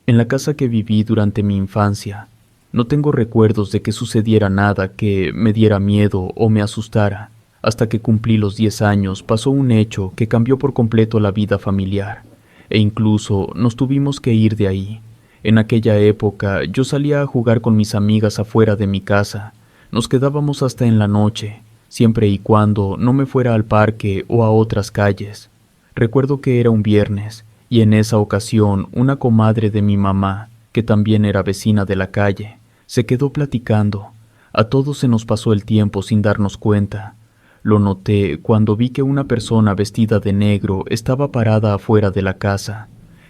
En la casa que viví durante mi infancia, no tengo recuerdos de que sucediera nada que me diera miedo o me asustara. Hasta que cumplí los 10 años pasó un hecho que cambió por completo la vida familiar, e incluso nos tuvimos que ir de ahí. En aquella época yo salía a jugar con mis amigas afuera de mi casa. Nos quedábamos hasta en la noche, siempre y cuando no me fuera al parque o a otras calles. Recuerdo que era un viernes, y en esa ocasión una comadre de mi mamá, que también era vecina de la calle, se quedó platicando. A todos se nos pasó el tiempo sin darnos cuenta. Lo noté cuando vi que una persona vestida de negro estaba parada afuera de la casa.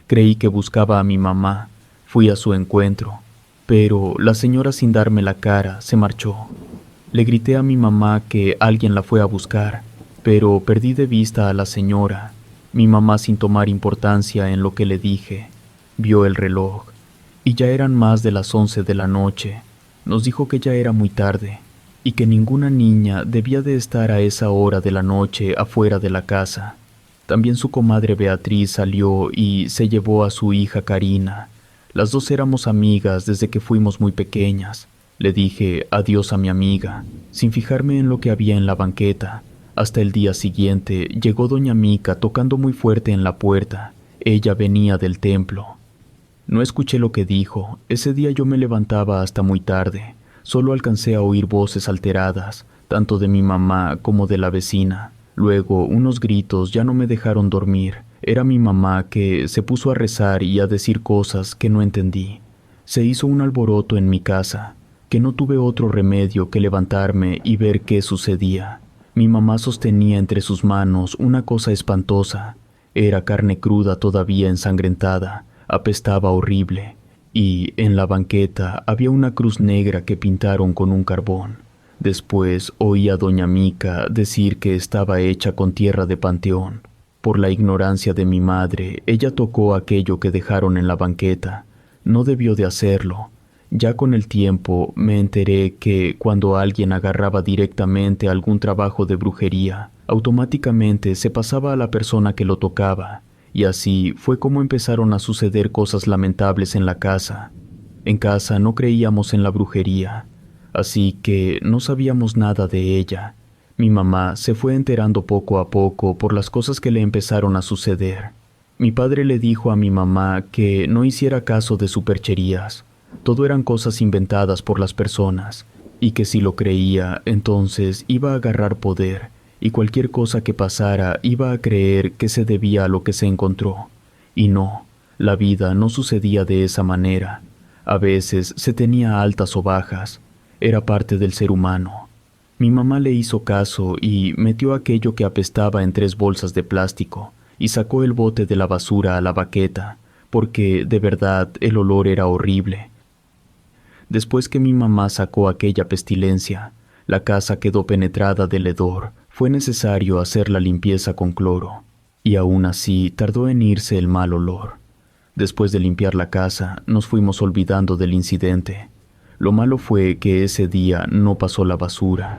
Creí que buscaba a mi mamá. Fui a su encuentro, pero la señora, sin darme la cara, se marchó. Le grité a mi mamá que alguien la fue a buscar, pero perdí de vista a la señora. Mi mamá, sin tomar importancia en lo que le dije, vio el reloj, y ya eran más de las 11 de la noche. Nos dijo que ya era muy tarde, y que ninguna niña debía de estar a esa hora de la noche afuera de la casa. También su comadre Beatriz salió y se llevó a su hija Karina. Las dos éramos amigas desde que fuimos muy pequeñas. Le dije adiós a mi amiga, sin fijarme en lo que había en la banqueta. Hasta el día siguiente llegó doña Mica tocando muy fuerte en la puerta. Ella venía del templo. No escuché lo que dijo. Ese día yo me levantaba hasta muy tarde. Solo alcancé a oír voces alteradas, tanto de mi mamá como de la vecina. Luego, unos gritos ya no me dejaron dormir. Era mi mamá, que se puso a rezar y a decir cosas que no entendí. Se hizo un alboroto en mi casa, que no tuve otro remedio que levantarme y ver qué sucedía. Mi mamá sostenía entre sus manos una cosa espantosa. Era carne cruda todavía ensangrentada, apestaba horrible, y en la banqueta había una cruz negra que pintaron con un carbón. Después oí a doña Mica decir que estaba hecha con tierra de panteón. Por la ignorancia de mi madre, ella tocó aquello que dejaron en la banqueta. No debió de hacerlo. Ya con el tiempo me enteré que cuando alguien agarraba directamente algún trabajo de brujería, automáticamente se pasaba a la persona que lo tocaba, y así fue como empezaron a suceder cosas lamentables en la casa. En casa no creíamos en la brujería, así que no sabíamos nada de ella. Mi mamá se fue enterando poco a poco por las cosas que le empezaron a suceder. Mi padre le dijo a mi mamá que no hiciera caso de supercherías. Todo eran cosas inventadas por las personas, y que si lo creía, entonces iba a agarrar poder, y cualquier cosa que pasara iba a creer que se debía a lo que se encontró. Y no, la vida no sucedía de esa manera. A veces se tenía altas o bajas. Era parte del ser humano. Mi mamá le hizo caso y metió aquello que apestaba en 3 bolsas de plástico y sacó el bote de la basura a la baqueta, porque de verdad el olor era horrible. Después que mi mamá sacó aquella pestilencia, la casa quedó penetrada del hedor. Fue necesario hacer la limpieza con cloro, y aún así tardó en irse el mal olor. Después de limpiar la casa, nos fuimos olvidando del incidente. Lo malo fue que ese día no pasó la basura,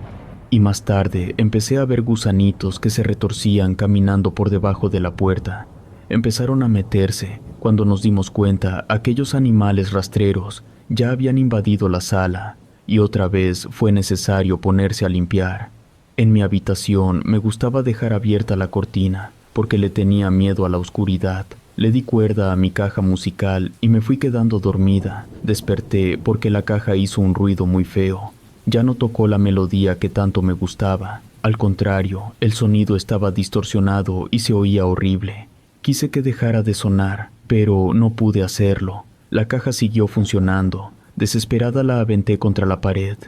y más tarde empecé a ver gusanitos que se retorcían caminando por debajo de la puerta. Empezaron a meterse. Cuando nos dimos cuenta, aquellos animales rastreros ya habían invadido la sala, y otra vez fue necesario ponerse a limpiar. En mi habitación me gustaba dejar abierta la cortina, porque le tenía miedo a la oscuridad. Le di cuerda a mi caja musical y me fui quedando dormida. Desperté porque la caja hizo un ruido muy feo. Ya no tocó la melodía que tanto me gustaba. Al contrario, el sonido estaba distorsionado y se oía horrible. Quise que dejara de sonar, pero no pude hacerlo. La caja siguió funcionando. Desesperada la aventé contra la pared,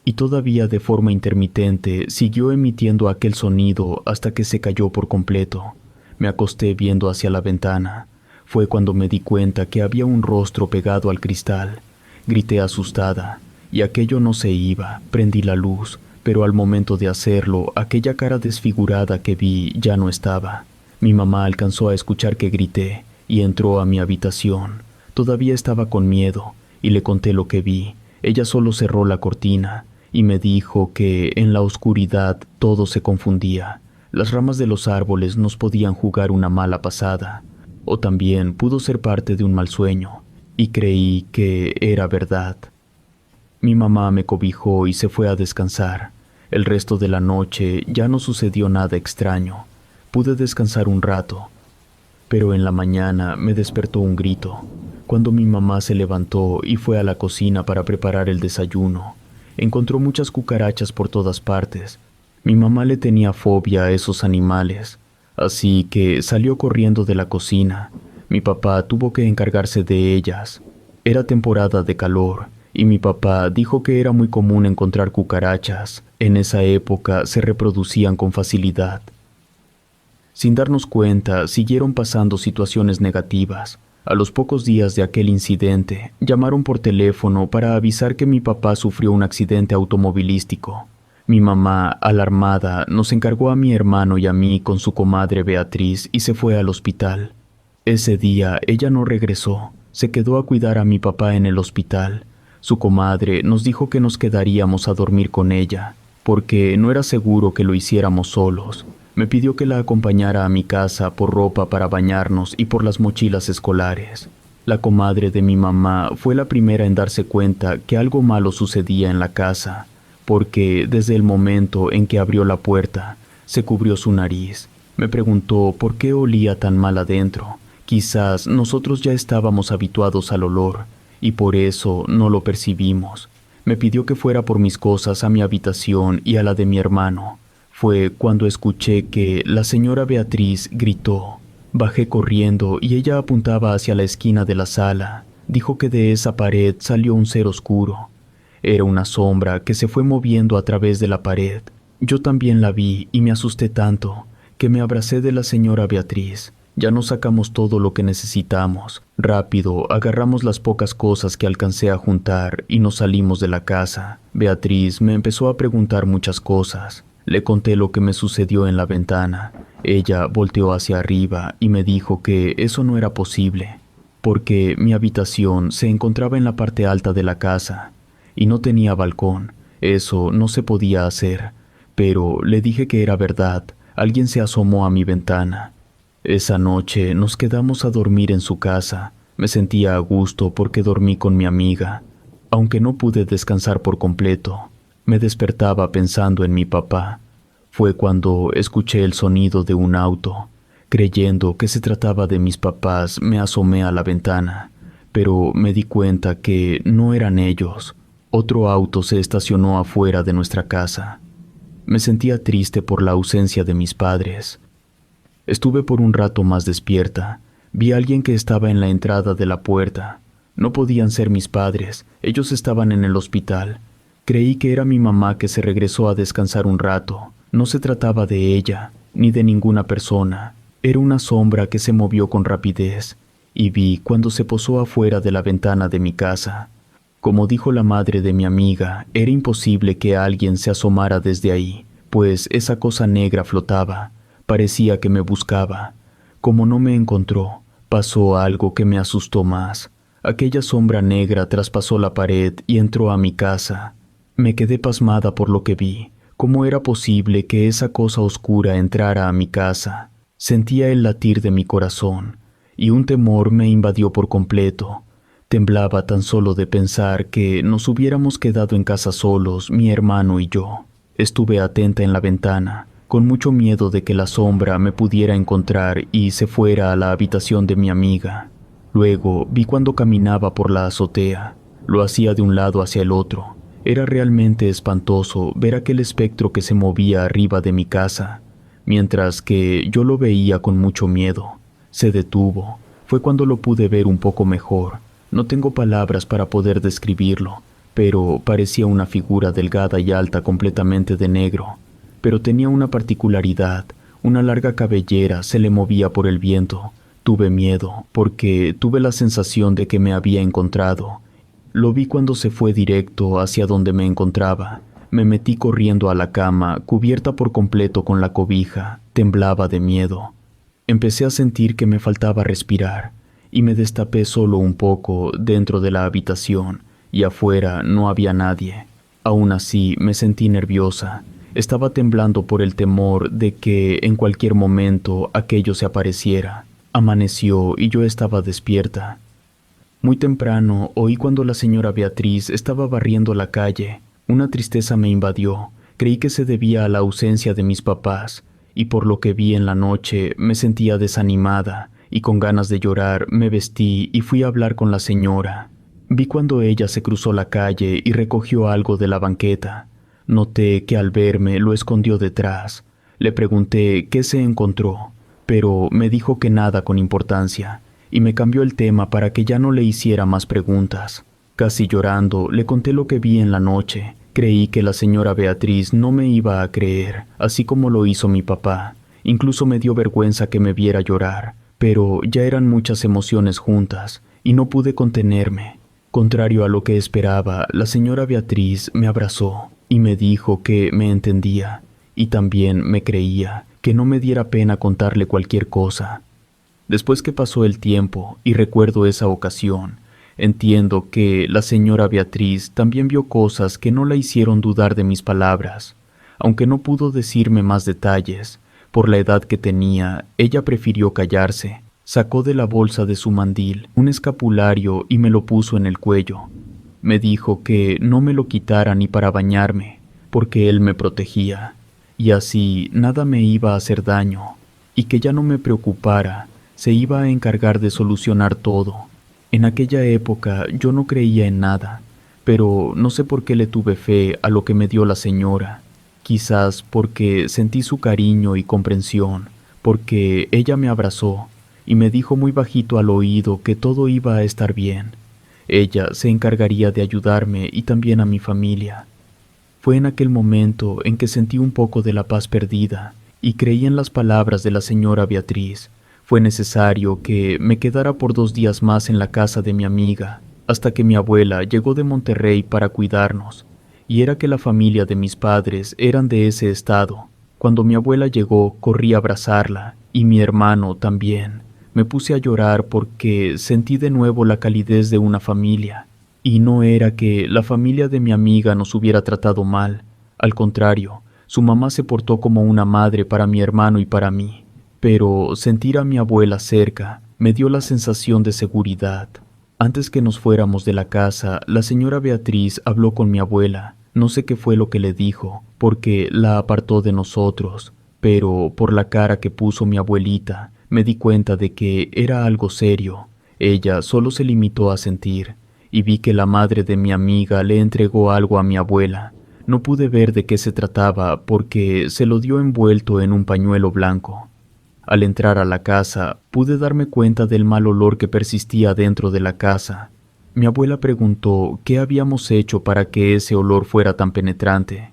y todavía de forma intermitente siguió emitiendo aquel sonido hasta que se cayó por completo. Me acosté viendo hacia la ventana. Fue cuando me di cuenta que había un rostro pegado al cristal. Grité asustada, y aquello no se iba. Prendí la luz, pero al momento de hacerlo, aquella cara desfigurada que vi ya no estaba. Mi mamá alcanzó a escuchar que grité, y entró a mi habitación. Todavía estaba con miedo, y le conté lo que vi. Ella solo cerró la cortina, y me dijo que en la oscuridad todo se confundía. Las ramas de los árboles nos podían jugar una mala pasada, o también pudo ser parte de un mal sueño, y creí que era verdad. Mi mamá me cobijó y se fue a descansar. El resto de la noche ya no sucedió nada extraño. Pude descansar un rato, pero en la mañana me despertó un grito. Cuando mi mamá se levantó y fue a la cocina para preparar el desayuno, encontró muchas cucarachas por todas partes. Mi mamá le tenía fobia a esos animales, así que salió corriendo de la cocina. Mi papá tuvo que encargarse de ellas. Era temporada de calor, y mi papá dijo que era muy común encontrar cucarachas. En esa época se reproducían con facilidad. Sin darnos cuenta, siguieron pasando situaciones negativas. A los pocos días de aquel incidente, llamaron por teléfono para avisar que mi papá sufrió un accidente automovilístico. Mi mamá, alarmada, nos encargó a mi hermano y a mí con su comadre Beatriz y se fue al hospital. Ese día ella no regresó, se quedó a cuidar a mi papá en el hospital. Su comadre nos dijo que nos quedaríamos a dormir con ella, porque no era seguro que lo hiciéramos solos. Me pidió que la acompañara a mi casa por ropa para bañarnos y por las mochilas escolares. La comadre de mi mamá fue la primera en darse cuenta que algo malo sucedía en la casa, porque desde el momento en que abrió la puerta, se cubrió su nariz. Me preguntó por qué olía tan mal adentro. Quizás nosotros ya estábamos habituados al olor, y por eso no lo percibimos. Me pidió que fuera por mis cosas a mi habitación y a la de mi hermano. Fue cuando escuché que la señora Beatriz gritó. Bajé corriendo y ella apuntaba hacia la esquina de la sala. Dijo que de esa pared salió un ser oscuro. Era una sombra que se fue moviendo a través de la pared. Yo también la vi y me asusté tanto que me abracé de la señora Beatriz. Ya nos sacamos todo lo que necesitamos. Rápido agarramos las pocas cosas que alcancé a juntar y nos salimos de la casa. Beatriz me empezó a preguntar muchas cosas. Le conté lo que me sucedió en la ventana. Ella volteó hacia arriba y me dijo que eso no era posible, porque mi habitación se encontraba en la parte alta de la casa y no tenía balcón. Eso no se podía hacer, pero le dije que era verdad. Alguien se asomó a mi ventana. Esa noche nos quedamos a dormir en su casa. Me sentía a gusto porque dormí con mi amiga, aunque no pude descansar por completo. Me despertaba pensando en mi papá. Fue cuando escuché el sonido de un auto. Creyendo que se trataba de mis papás, me asomé a la ventana, pero me di cuenta que no eran ellos. Otro auto se estacionó afuera de nuestra casa. Me sentía triste por la ausencia de mis padres. Estuve por un rato más despierta. Vi a alguien que estaba en la entrada de la puerta. No podían ser mis padres, ellos estaban en el hospital. Creí que era mi mamá que se regresó a descansar un rato. No se trataba de ella, ni de ninguna persona. Era una sombra que se movió con rapidez, y vi cuando se posó afuera de la ventana de mi casa. Como dijo la madre de mi amiga, era imposible que alguien se asomara desde ahí, pues esa cosa negra flotaba. Parecía que me buscaba. Como no me encontró, pasó algo que me asustó más. Aquella sombra negra traspasó la pared y entró a mi casa. Me quedé pasmada por lo que vi. ¿Cómo era posible que esa cosa oscura entrara a mi casa? Sentía el latir de mi corazón, y un temor me invadió por completo. Temblaba tan solo de pensar que nos hubiéramos quedado en casa solos, mi hermano y yo. Estuve atenta en la ventana, con mucho miedo de que la sombra me pudiera encontrar y se fuera a la habitación de mi amiga. Luego vi cuando caminaba por la azotea. Lo hacía de un lado hacia el otro. Era realmente espantoso ver aquel espectro que se movía arriba de mi casa, mientras que yo lo veía con mucho miedo. Se detuvo. Fue cuando lo pude ver un poco mejor. No tengo palabras para poder describirlo, pero parecía una figura delgada y alta completamente de negro. Pero tenía una particularidad. Una larga cabellera se le movía por el viento. Tuve miedo, porque tuve la sensación de que me había encontrado. Lo vi cuando se fue directo hacia donde me encontraba. Me metí corriendo a la cama, cubierta por completo con la cobija. Temblaba de miedo. Empecé a sentir que me faltaba respirar, y me destapé solo un poco dentro de la habitación, y afuera no había nadie. Aún así, me sentí nerviosa. Estaba temblando por el temor de que en cualquier momento aquello se apareciera. Amaneció y yo estaba despierta. Muy temprano oí cuando la señora Beatriz estaba barriendo la calle. Una tristeza me invadió. Creí que se debía a la ausencia de mis papás, y por lo que vi en la noche me sentía desanimada, y con ganas de llorar me vestí y fui a hablar con la señora. Vi cuando ella se cruzó la calle y recogió algo de la banqueta. Noté que al verme lo escondió detrás. Le pregunté qué se encontró, pero me dijo que nada con importancia, y me cambió el tema para que ya no le hiciera más preguntas. Casi llorando, le conté lo que vi en la noche. Creí que la señora Beatriz no me iba a creer, así como lo hizo mi papá. Incluso me dio vergüenza que me viera llorar, pero ya eran muchas emociones juntas, y no pude contenerme. Contrario a lo que esperaba, la señora Beatriz me abrazó y me dijo que me entendía, y también me creía, que no me diera pena contarle cualquier cosa. Después que pasó el tiempo y recuerdo esa ocasión, entiendo que la señora Beatriz también vio cosas que no la hicieron dudar de mis palabras. Aunque no pudo decirme más detalles, por la edad que tenía, ella prefirió callarse. Sacó de la bolsa de su mandil un escapulario y me lo puso en el cuello. Me dijo que no me lo quitara ni para bañarme, porque él me protegía, y así nada me iba a hacer daño, y que ya no me preocupara, se iba a encargar de solucionar todo. En aquella época yo no creía en nada, pero no sé por qué le tuve fe a lo que me dio la señora. Quizás porque sentí su cariño y comprensión, porque ella me abrazó y me dijo muy bajito al oído que todo iba a estar bien. Ella se encargaría de ayudarme y también a mi familia. Fue en aquel momento en que sentí un poco de la paz perdida y creí en las palabras de la señora Beatriz. Fue necesario que me quedara por 2 días más en la casa de mi amiga, hasta que mi abuela llegó de Monterrey para cuidarnos, y era que la familia de mis padres eran de ese estado. Cuando mi abuela llegó, corrí a abrazarla, y mi hermano también. Me puse a llorar porque sentí de nuevo la calidez de una familia, y no era que la familia de mi amiga nos hubiera tratado mal. Al contrario, su mamá se portó como una madre para mi hermano y para mí. Pero sentir a mi abuela cerca me dio la sensación de seguridad. Antes que nos fuéramos de la casa, la señora Beatriz habló con mi abuela. No sé qué fue lo que le dijo, porque la apartó de nosotros, pero por la cara que puso mi abuelita, me di cuenta de que era algo serio. Ella solo se limitó a sentir, y vi que la madre de mi amiga le entregó algo a mi abuela. No pude ver de qué se trataba porque se lo dio envuelto en un pañuelo blanco. Al entrar a la casa, pude darme cuenta del mal olor que persistía dentro de la casa. Mi abuela preguntó qué habíamos hecho para que ese olor fuera tan penetrante.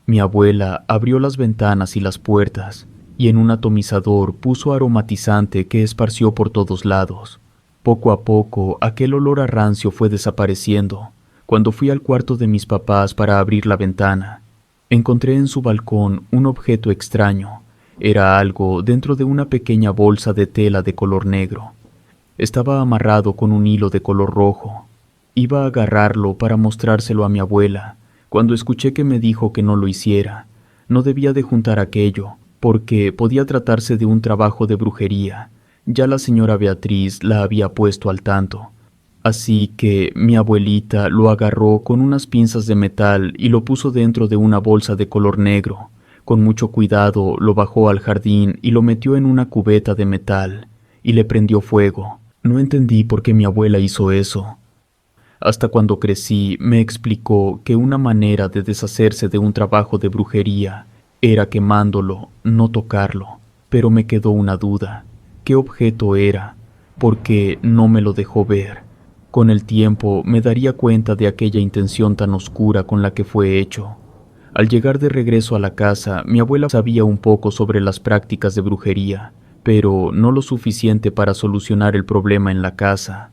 Mi abuela abrió las ventanas y las puertas, y en un atomizador puso aromatizante que esparció por todos lados. Poco a poco, aquel olor a rancio fue desapareciendo. Cuando fui al cuarto de mis papás para abrir la ventana, encontré en su balcón un objeto extraño. Era algo dentro de una pequeña bolsa de tela de color negro. Estaba amarrado con un hilo de color rojo. Iba a agarrarlo para mostrárselo a mi abuela, cuando escuché que me dijo que no lo hiciera. No debía de juntar aquello, porque podía tratarse de un trabajo de brujería. Ya la señora Beatriz la había puesto al tanto. Así que mi abuelita lo agarró con unas pinzas de metal y lo puso dentro de una bolsa de color negro. Con mucho cuidado lo bajó al jardín y lo metió en una cubeta de metal, y le prendió fuego. No entendí por qué mi abuela hizo eso. Hasta cuando crecí me explicó que una manera de deshacerse de un trabajo de brujería era quemándolo, no tocarlo. Pero me quedó una duda. ¿Qué objeto era? Porque no me lo dejó ver. Con el tiempo me daría cuenta de aquella intención tan oscura con la que fue hecho. Al llegar de regreso a la casa, mi abuela sabía un poco sobre las prácticas de brujería, pero no lo suficiente para solucionar el problema en la casa.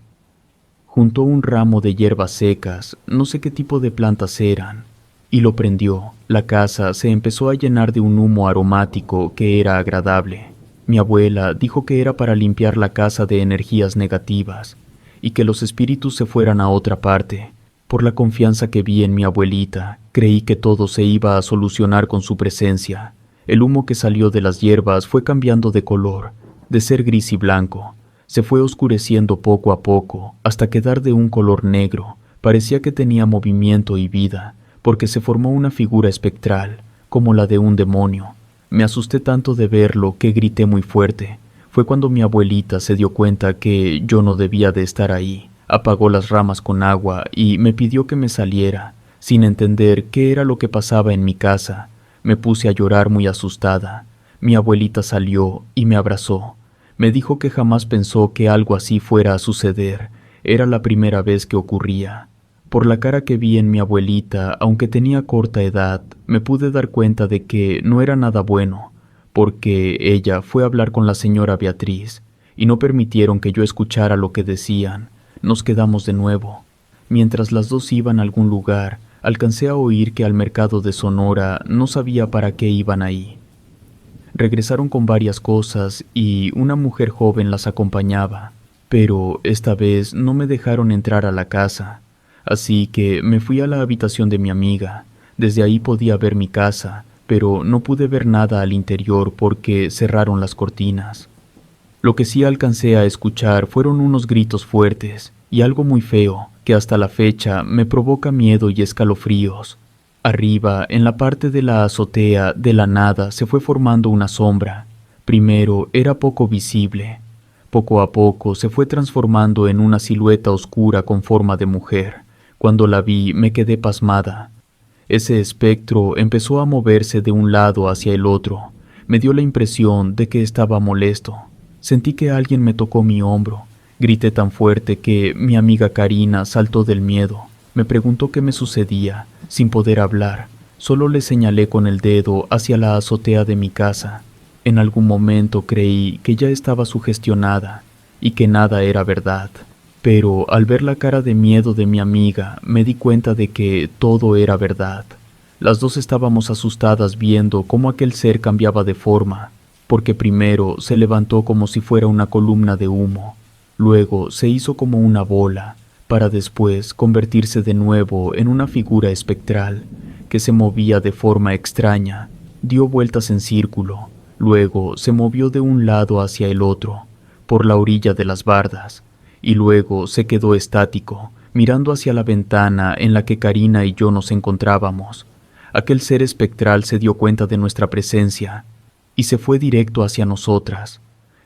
Juntó un ramo de hierbas secas, no sé qué tipo de plantas eran, y lo prendió. La casa se empezó a llenar de un humo aromático que era agradable. Mi abuela dijo que era para limpiar la casa de energías negativas, y que los espíritus se fueran a otra parte. Por la confianza que vi en mi abuelita, creí que todo se iba a solucionar con su presencia. El humo que salió de las hierbas fue cambiando de color, de ser gris y blanco. Se fue oscureciendo poco a poco hasta quedar de un color negro. Parecía que tenía movimiento y vida, porque se formó una figura espectral, como la de un demonio. Me asusté tanto de verlo que grité muy fuerte. Fue cuando mi abuelita se dio cuenta que yo no debía de estar ahí. Apagó las ramas con agua y me pidió que me saliera, sin entender qué era lo que pasaba en mi casa. Me puse a llorar muy asustada. Mi abuelita salió y me abrazó. Me dijo que jamás pensó que algo así fuera a suceder. Era la primera vez que ocurría. Por la cara que vi en mi abuelita, aunque tenía corta edad, me pude dar cuenta de que no era nada bueno, porque ella fue a hablar con la señora Beatriz, y no permitieron que yo escuchara lo que decían. Nos quedamos de nuevo. Mientras las dos iban a algún lugar, alcancé a oír que al mercado de Sonora no sabía para qué iban ahí. Regresaron con varias cosas y una mujer joven las acompañaba, pero esta vez no me dejaron entrar a la casa, así que me fui a la habitación de mi amiga. Desde ahí podía ver mi casa, pero no pude ver nada al interior porque cerraron las cortinas. Lo que sí alcancé a escuchar fueron unos gritos fuertes y algo muy feo que hasta la fecha me provoca miedo y escalofríos. Arriba, en la parte de la azotea, de la nada se fue formando una sombra. Primero era poco visible. Poco a poco se fue transformando en una silueta oscura con forma de mujer. Cuando la vi me quedé pasmada. Ese espectro empezó a moverse de un lado hacia el otro. Me dio la impresión de que estaba molesto. Sentí que alguien me tocó mi hombro. Grité tan fuerte que mi amiga Karina saltó del miedo. Me preguntó qué me sucedía. Sin poder hablar, solo le señalé con el dedo hacia la azotea de mi casa. En algún momento creí que ya estaba sugestionada y que nada era verdad. Pero al ver la cara de miedo de mi amiga, me di cuenta de que todo era verdad. Las dos estábamos asustadas viendo cómo aquel ser cambiaba de forma, porque primero se levantó como si fuera una columna de humo, luego se hizo como una bola, para después convertirse de nuevo en una figura espectral que se movía de forma extraña, dio vueltas en círculo, luego se movió de un lado hacia el otro, por la orilla de las bardas, y luego se quedó estático, mirando hacia la ventana en la que Karina y yo nos encontrábamos. Aquel ser espectral se dio cuenta de nuestra presencia y se fue directo hacia nosotras.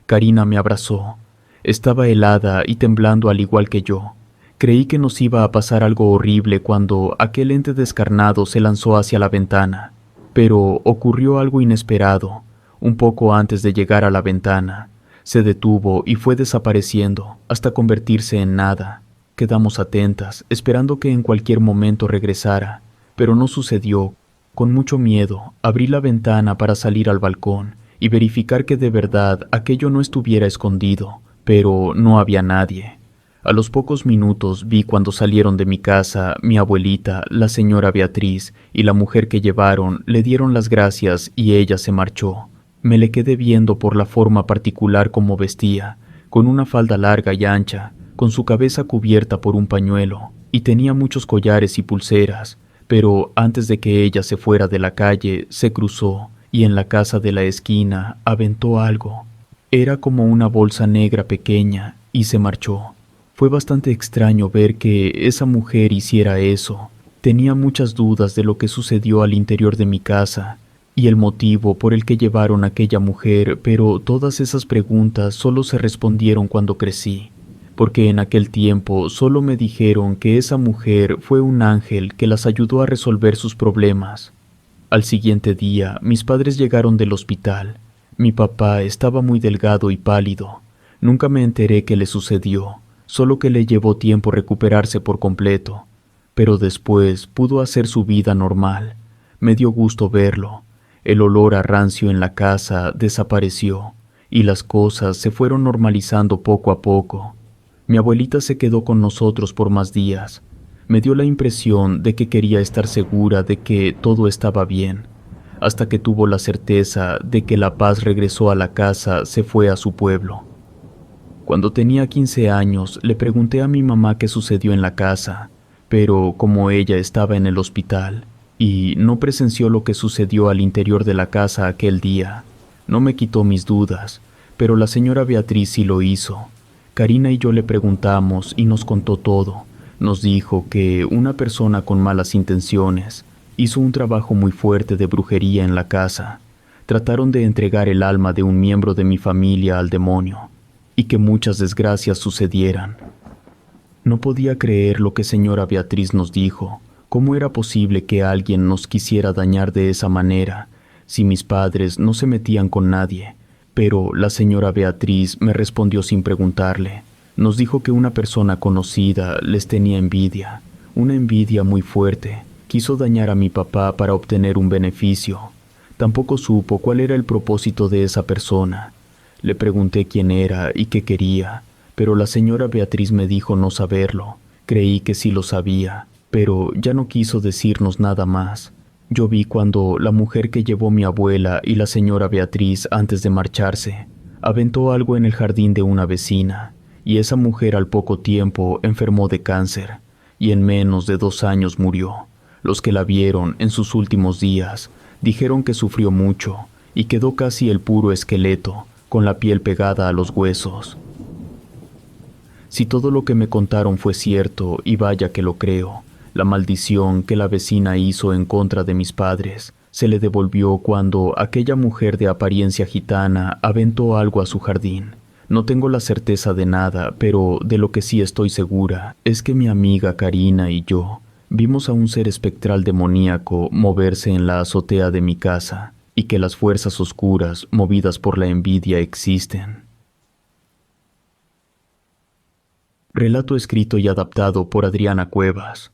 Karina me abrazó. Estaba helada y temblando al igual que yo. Creí que nos iba a pasar algo horrible cuando aquel ente descarnado se lanzó hacia la ventana, pero ocurrió algo inesperado. Un poco antes de llegar a la ventana, se detuvo y fue desapareciendo hasta convertirse en nada. Quedamos atentas, esperando que en cualquier momento regresara, pero no sucedió. Con mucho miedo, abrí la ventana para salir al balcón y verificar que de verdad aquello no estuviera escondido, pero no había nadie. A los pocos minutos vi cuando salieron de mi casa mi abuelita, la señora Beatriz y la mujer que llevaron le dieron las gracias y ella se marchó. Me le quedé viendo por la forma particular como vestía, con una falda larga y ancha, con su cabeza cubierta por un pañuelo, y tenía muchos collares y pulseras, pero antes de que ella se fuera de la calle, se cruzó y en la casa de la esquina aventó algo. Era como una bolsa negra pequeña y se marchó. Fue bastante extraño ver que esa mujer hiciera eso. Tenía muchas dudas de lo que sucedió al interior de mi casa y el motivo por el que llevaron a aquella mujer, pero todas esas preguntas solo se respondieron cuando crecí, porque en aquel tiempo solo me dijeron que esa mujer fue un ángel que las ayudó a resolver sus problemas. Al siguiente día, mis padres llegaron del hospital. Mi papá estaba muy delgado y pálido. Nunca me enteré qué le sucedió. Solo que le llevó tiempo recuperarse por completo, pero después pudo hacer su vida normal. Me dio gusto verlo. El olor a rancio en la casa desapareció y las cosas se fueron normalizando poco a poco. Mi abuelita se quedó con nosotros por más días. Me dio la impresión de que quería estar segura de que todo estaba bien, hasta que tuvo la certeza de que la paz regresó a la casa, se fue a su pueblo. Cuando tenía 15 años, le pregunté a mi mamá qué sucedió en la casa, pero como ella estaba en el hospital y no presenció lo que sucedió al interior de la casa aquel día, no me quitó mis dudas, pero la señora Beatriz sí lo hizo. Karina y yo le preguntamos y nos contó todo. Nos dijo que una persona con malas intenciones hizo un trabajo muy fuerte de brujería en la casa. Trataron de entregar el alma de un miembro de mi familia al demonio y que muchas desgracias sucedieran. No podía creer lo que señora Beatriz nos dijo. ¿Cómo era posible que alguien nos quisiera dañar de esa manera si mis padres no se metían con nadie? Pero la señora Beatriz me respondió sin preguntarle. Nos dijo que una persona conocida les tenía envidia, una envidia muy fuerte. Quiso dañar a mi papá para obtener un beneficio. Tampoco supo cuál era el propósito de esa persona. Le pregunté quién era y qué quería, pero la señora Beatriz me dijo no saberlo. Creí que sí lo sabía, pero ya no quiso decirnos nada más. Yo vi cuando la mujer que llevó mi abuela y la señora Beatriz antes de marcharse aventó algo en el jardín de una vecina, y esa mujer al poco tiempo enfermó de cáncer, y en menos de 2 años murió. Los que la vieron en sus últimos días dijeron que sufrió mucho y quedó casi el puro esqueleto, con la piel pegada a los huesos. Si todo lo que me contaron fue cierto, y vaya que lo creo, la maldición que la vecina hizo en contra de mis padres se le devolvió cuando aquella mujer de apariencia gitana aventó algo a su jardín. No tengo la certeza de nada, pero de lo que sí estoy segura es que mi amiga Karina y yo vimos a un ser espectral demoníaco moverse en la azotea de mi casa, y que las fuerzas oscuras movidas por la envidia existen. Relato escrito y adaptado por Adriana Cuevas.